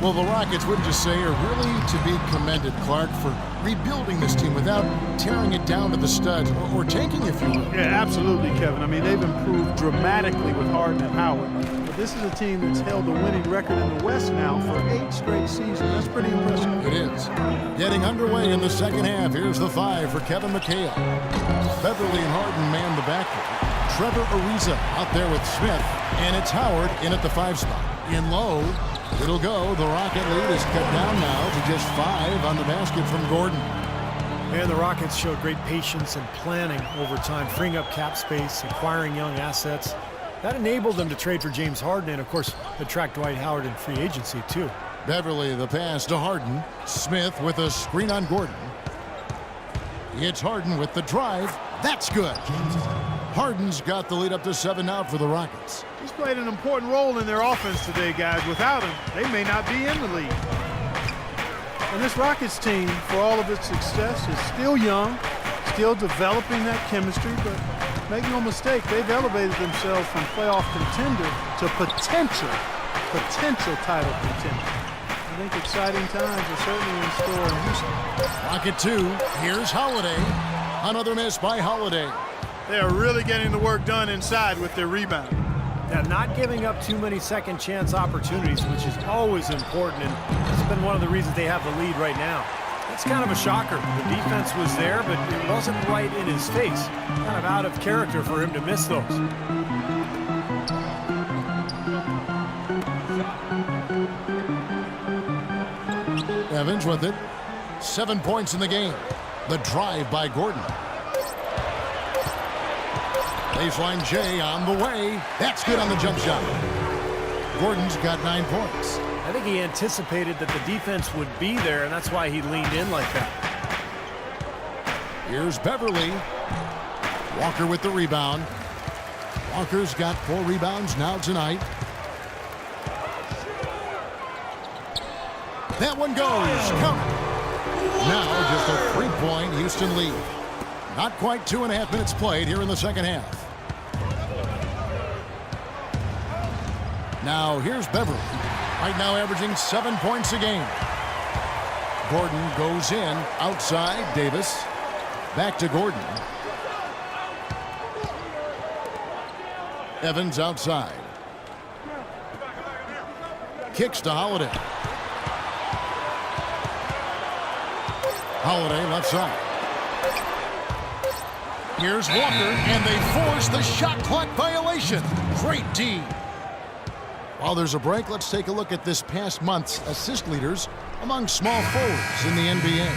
Well, the Rockets, wouldn't you say, are really to be commended, Clark, for rebuilding this team without tearing it down to the studs or tanking, if you will. Yeah, absolutely, Kevin. I mean, they've improved dramatically with Harden and Howard. But this is a team that's held a winning record in the West now for 8 straight seasons. That's pretty impressive. It is. Getting underway in the second half. Here's the 5 for Kevin McHale. Beverly and Harden man the backcourt. Trevor Ariza out there with Smith. And it's Howard in at the 5 spot. In low. It'll go. The Rocket lead is cut down now to just 5 on the basket from Gordon. And the Rockets showed great patience and planning over time, freeing up cap space, acquiring young assets. That enabled them to trade for James Harden and, of course, attract Dwight Howard in free agency, too. Beverly the pass to Harden. Smith with a screen on Gordon. It's Harden with the drive. That's good. Harden's got the lead up to 7 now for the Rockets. He's played an important role in their offense today, guys. Without him, they may not be in the league. And this Rockets team, for all of its success, is still young, still developing that chemistry, but make no mistake, they've elevated themselves from playoff contender to potential title contender. I think exciting times are certainly in store in Houston. Rocket 2, here's Holiday. Another miss by Holiday. They are really getting the work done inside with their rebound. Now, not giving up too many second chance opportunities, which is always important, and it's been one of the reasons they have the lead right now. It's kind of a shocker. The defense was there, but it wasn't right in his face. Kind of out of character for him to miss those. Evans with it. 7 points in the game. The drive by Gordon. Baseline J on the way. That's good on the jump shot. Gordon's got 9 points. I think he anticipated that the defense would be there, and that's why he leaned in like that. Here's Beverly. Walker with the rebound. Walker's got 4 rebounds now tonight. That one goes. Count. Now just a 3-point Houston lead. Not quite 2.5 minutes played here in the second half. Now here's Beverly. Right now averaging 7 points a game. Gordon goes in outside. Davis. Back to Gordon. Evans outside. Kicks to Holiday. Holiday left side. Here's Walker, and they force the shot clock violation. Great D. While there's a break, let's take a look at this past month's assist leaders among small forwards in the NBA.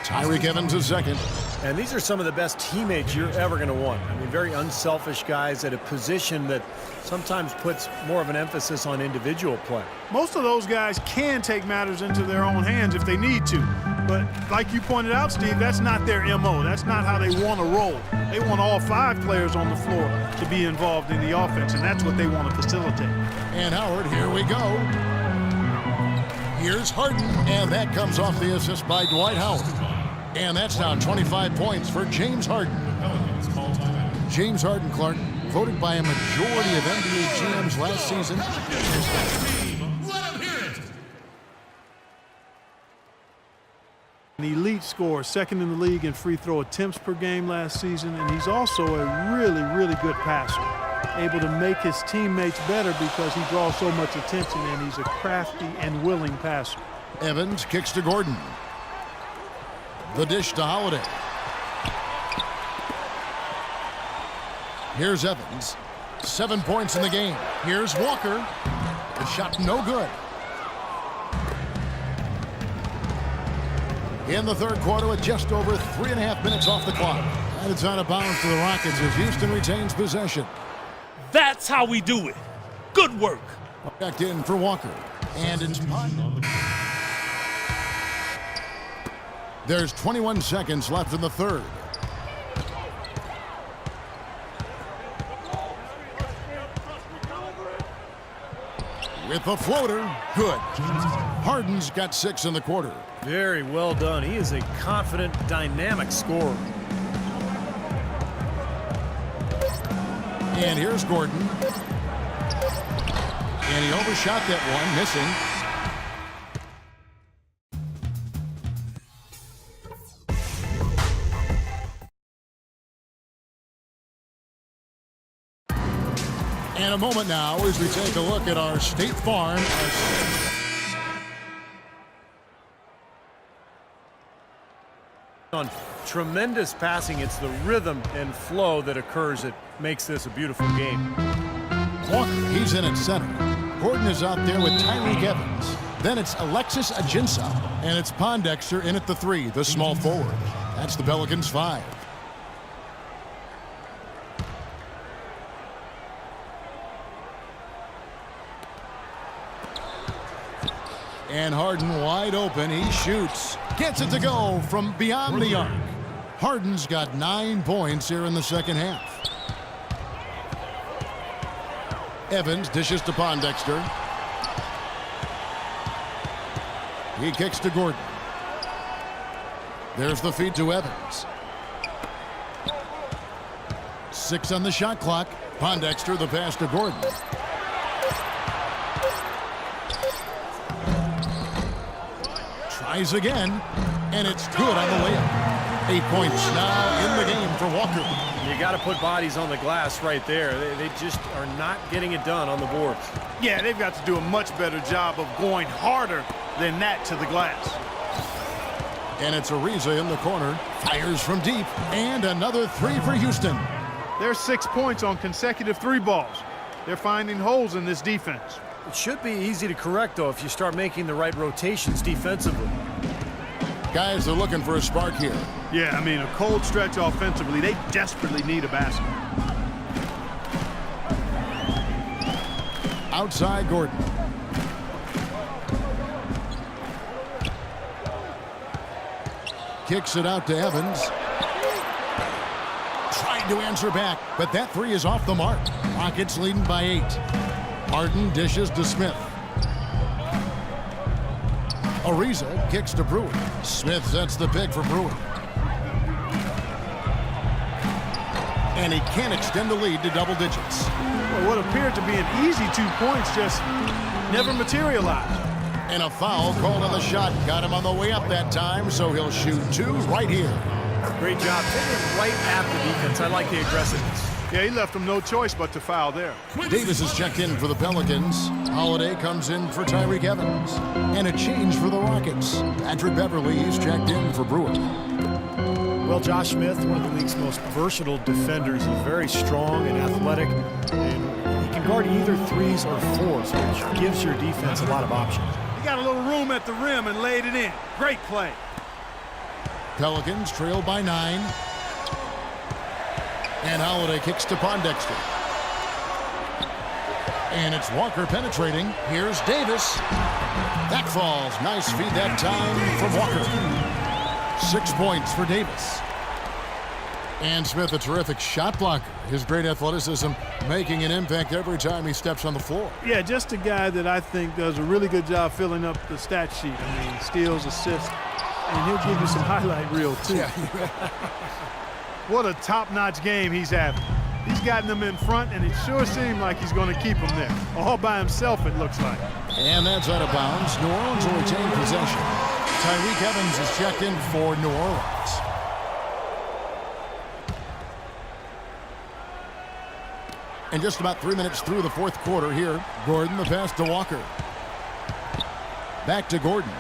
Tyreke Evans is second. And these are some of the best teammates you're ever going to want. I mean, very unselfish guys at a position that sometimes puts more of an emphasis on individual play. Most of those guys can take matters into their own hands if they need to. But like you pointed out, Steve, that's not their MO. That's not how they want to roll. They want all 5 players on the floor to be involved in the offense, and that's what they want to facilitate. And Howard, here we go. Here's Harden, and that comes off the assist by Dwight Howard. And that's now 25 points for James Harden. James Harden, Clark, voted by a majority of NBA GMs last season. An elite scorer, second in the league in free throw attempts per game last season, and he's also a really good passer. Able to make his teammates better because he draws so much attention, and he's a crafty and willing passer. Evans kicks to Gordon. The dish to Holiday. Here's Evans. 7 points in the game. Here's Walker. The shot no good. In the third quarter with just over 3.5 minutes off the clock. And it's out of bounds to the Rockets as Houston retains possession. That's how we do it. Good work. Back in for Walker. And it's There's 21 seconds left in the third. With the floater, good. Harden's got 6 in the quarter. Very well done. He is a confident, dynamic scorer. And here's Gordon. And he overshot that one, missing. And a moment now as we take a look at our State Farm. On tremendous passing, it's the rhythm and flow that occurs that makes this a beautiful game. Walker, he's in at center. Gordon is out there with Tyreek Evans. Then it's Alexis Ajinça, and it's Pondexter in at the 3, the small forward. That's the Pelicans 5. And Harden wide open. He shoots. Gets it to go from beyond the arc. Harden's got 9 points here in the second half. Evans dishes to Pondexter. He kicks to Gordon. There's the feed to Evans. 6 on the shot clock. Pondexter, the pass to Gordon. Tries again, and it's good on the layup. 8 points now in the game for Walker. You got to put bodies on the glass right there. They just are not getting it done on the boards. Yeah, they've got to do a much better job of going harder than that to the glass. And it's Ariza in the corner. Fires from deep. And another 3 for Houston. There's 6 points on consecutive 3 balls. They're finding holes in this defense. It should be easy to correct, though, if you start making the right rotations defensively. Guys are looking for a spark here. Yeah, I mean, a cold stretch offensively. They desperately need a basket. Outside Gordon. Kicks it out to Evans. Tried to answer back, but that 3 is off the mark. Rockets leading by 8. Harden dishes to Smith. Ariza kicks to Brewer. Smith sets the pick for Brewer. And he can't extend the lead to double digits. Well, what appeared to be an easy 2 points just never materialized. And a foul called on the shot. Got him on the way up that time, so he'll shoot 2 right here. Great job taking right at the defense. I like the aggressiveness. Yeah, he left them no choice but to foul there. Davis is checked in for the Pelicans. Holiday comes in for Tyreek Evans. And a change for the Rockets. Patrick Beverly is checked in for Brewer. Well, Josh Smith, one of the league's most versatile defenders. He's very strong and athletic. And he can guard either 3s or 4s, which gives your defense a lot of options. He got a little room at the rim and laid it in. Great play. Pelicans trail by 9. And Holiday kicks to Pondexter. And it's Walker penetrating. Here's Davis. That falls. Nice feed that time from Walker. 6 points for Davis. And Smith, a terrific shot blocker. His great athleticism making an impact every time he steps on the floor. Yeah, just a guy that I think does a really good job filling up the stat sheet. I mean, steals, assists, and he'll give you some highlight reel, too. Yeah. What a top-notch game he's having. He's gotten them in front, and it sure seemed like he's going to keep them there. All by himself, it looks like. And that's out of bounds. New Orleans will retain possession. Tyreek Evans is checked in for New Orleans. And just about 3 minutes through the 4th quarter here, Gordon the pass to Walker. Back to Gordon.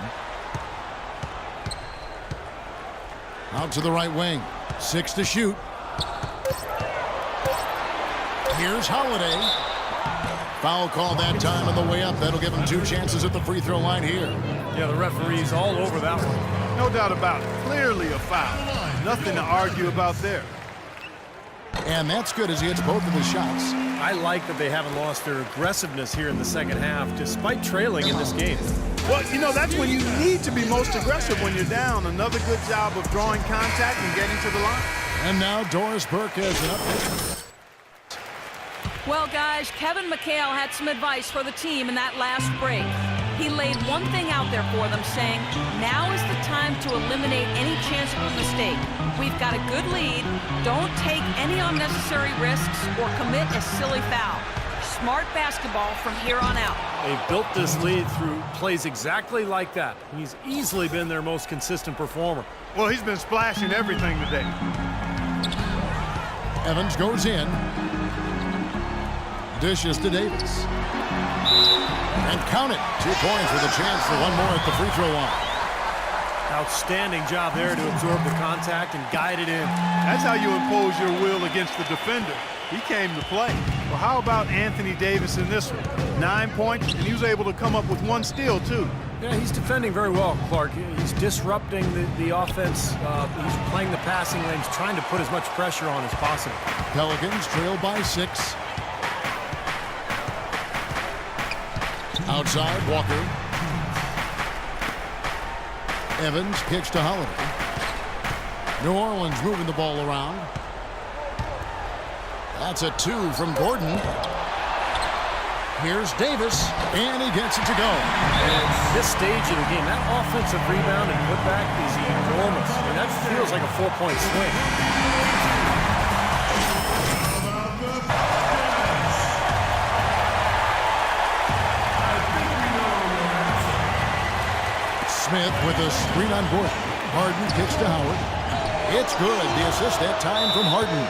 Out to the right wing. 6 to shoot. Here's Holiday. Foul call that time on the way up. That'll give him 2 chances at the free throw line here. Yeah, the referee's all over that one. No doubt about it. Clearly a foul. Nothing to argue about there. And that's good as he hits both of his shots. I like that they haven't lost their aggressiveness here in the second half, despite trailing in this game. Well, you know, that's when you need to be most aggressive when you're down. Another good job of drawing contact and getting to the line. And now Doris Burke has an update. Well, guys, Kevin McHale had some advice for the team in that last break. He laid one thing out there for them, saying, now is the time to eliminate any chance of a mistake. We've got a good lead. Don't take any unnecessary risks or commit a silly foul. Smart basketball from here on out. They've built this lead through plays exactly like that. He's easily been their most consistent performer. Well, he's been splashing everything today. Evans goes in. Dishes to Davis. And count it. 2 points with a chance for one more at the free throw line. Outstanding job there to absorb the contact and guide it in. That's how you impose your will against the defender. He came to play. Well, how about Anthony Davis in this one? 9 points, and he was able to come up with 1 steal, too. Yeah, he's defending very well, Clark. He's disrupting the offense. He's playing the passing lanes, trying to put as much pressure on as possible. Pelicans trail by 6. Outside, Walker. Evans kicks to Holiday. New Orleans moving the ball around. That's a 2 from Gordon. Here's Davis, and he gets it to go. At this stage of the game, that offensive rebound and putback is enormous. I mean, that feels like a 4-point swing. Smith with a screen on Gordon. Harden kicks to Howard. It's good. The assist that time from Harden.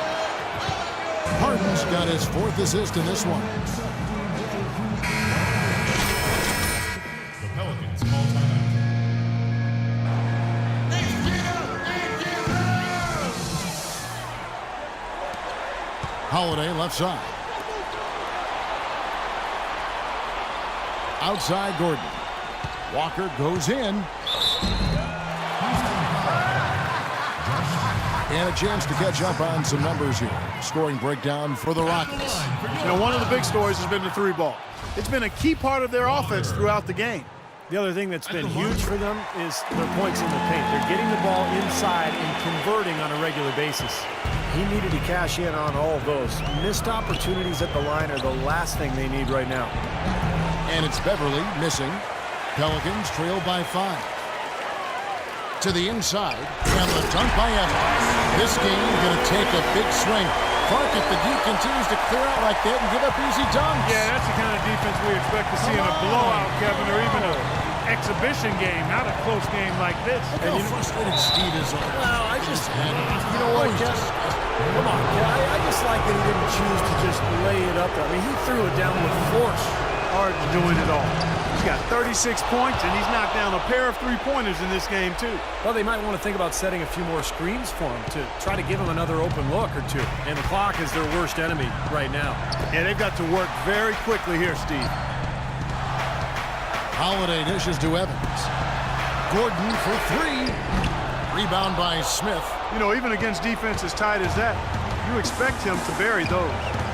Harden's got his 4th assist in this one. The Pelicans call timeout. Holiday left side. Outside Gordon. Walker goes in. And a chance to catch up on some numbers here. Scoring breakdown for the Rockets. You know, one of the big stories has been the 3-ball. It's been a key part of their offense throughout the game. The other thing that's been huge for them is their points in the paint. They're getting the ball inside and converting on a regular basis. He needed to cash in on all of those. Missed opportunities at the line are the last thing they need right now. And it's Beverly missing. Pelicans trail by 5. To the inside, and the dunk by Evans. This game going to take a big swing. Clark, if the D continues to clear out like that and give up easy dunks. Yeah, that's the kind of defense we expect to see in a blowout, Kevin, or even an exhibition game, not a close game like this. Look how frustrated Steve is on it. Well, you know what, Jeff? Come on, I just like that he didn't choose to just lay it up there. I mean, he threw it down with force. Harden's doing it all. He's got 36 points, and he's knocked down a pair of 3-pointers in this game, too. Well, they might want to think about setting a few more screens for him to try to give him another open look or two. And the clock is their worst enemy right now. Yeah, they've got to work very quickly here, Steve. Holiday dishes to Evans. Gordon for 3. Rebound by Smith. You know, even against defense as tight as that, you expect him to bury those.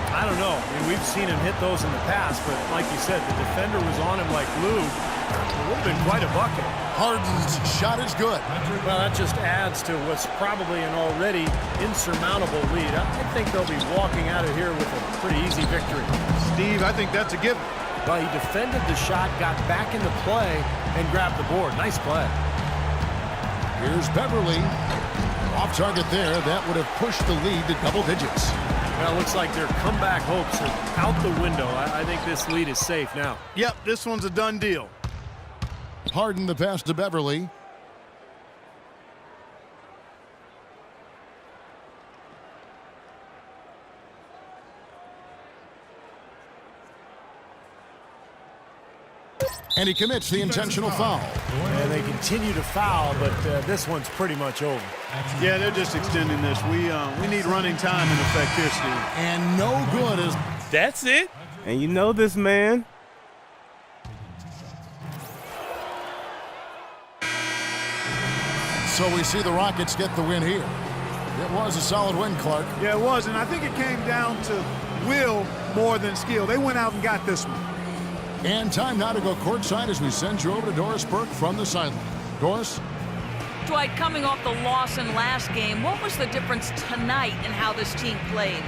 I don't know. I mean, we've seen him hit those in the past, but like you said, the defender was on him like glue. It would have been quite a bucket. Harden's shot is good. Well, that just adds to what's probably an already insurmountable lead. I think they'll be walking out of here with a pretty easy victory. Steve, I think that's a given. Well, he defended the shot, got back into play, and grabbed the board. Nice play. Here's Beverly. Off target there. That would have pushed the lead to double digits. Well, it looks like their comeback hopes are out the window. I think this lead is safe now. Yep, this one's a done deal. Harden the pass to Beverly. And he commits the intentional foul. And they continue to foul, but this one's pretty much over. Yeah, they're just extending this. We need running time in effect here, Steve. And no good as That's it. And you know this, man. so we see the Rockets get the win here. It was a solid win, Clark. Yeah, it was, and I think it came down to will more than skill. They went out and got this one. And time now to go courtside as we send you over to Doris Burke from the sideline. Doris? Dwight, coming off the loss in last game, what was the difference tonight in how this team played?